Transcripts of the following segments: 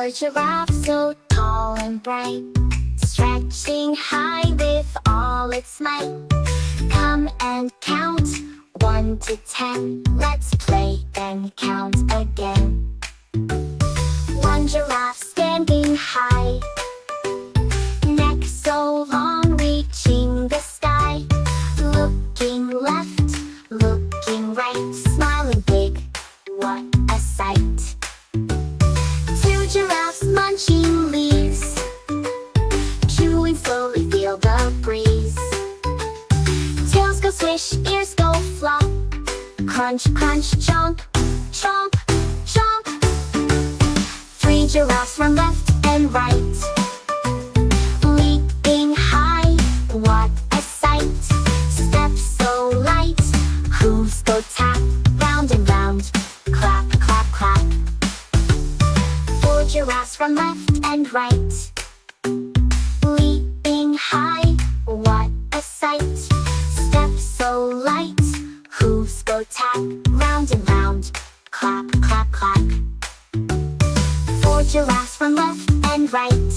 Four giraffes so tall and bright, stretching high with all its might. Come and count 1 to 10. Let's play then count again. One giraffe standing high, neck so long reaching the sky. Looking left, looking right, smiling big, what a sight. Two giraffes munching leaves, chewing slowly, feel the breeze. Tails go swish, ears go flop, crunch, crunch, chomp, chomp, chomp. Three giraffes run left and right, leaping high, what a sight. Steps so light, hooves go tap, round and round, clap, clap, clap. Four giraffes run left and right, leaping high, what a sight. Steps so light, hooves go tap, round and round, clap, clap, clap. Four giraffes run left and right,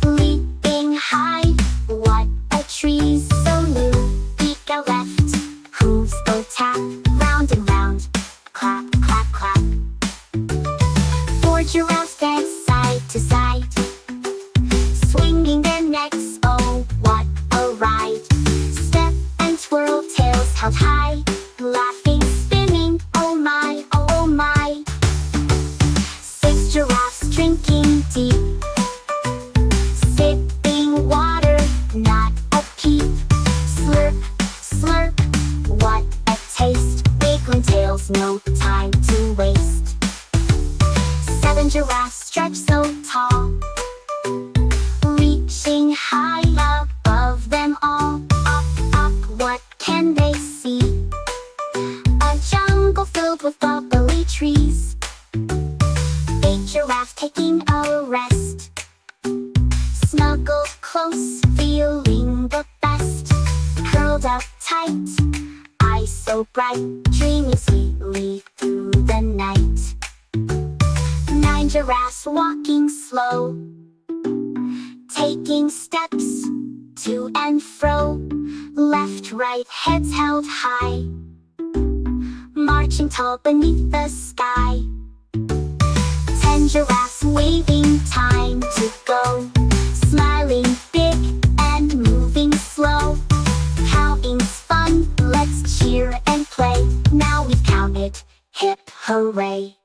leaping high, what a trees so new. Beak out left, hooves go tap, round and round, clap, clap, clap. Four giraffes dance side to side, swinging their necks, oh what a ride. Step and twirl, tails held high, laughing, spinning, oh my, oh my. Six giraffes drinking deep, sipping water, not a peep. Slurp, slurp, what a taste. Wiggling tails, no time to waste. Seven giraffes stretch so tall, reaching high above them all. Up, up, what can they see? A jungle filled with bubbly trees. Eight giraffes taking a rest, snuggled close, feeling the best. Curled up tight, eyes so bright, dreaming sweetly through the night. Nine giraffes walking slow, taking steps to and fro. Left, right, heads held high, marching tall beneath the sky. 10 giraffes waving, time to go, smiling big and moving slow. Counting's fun, let's cheer and play. Now we've counted, hip hooray.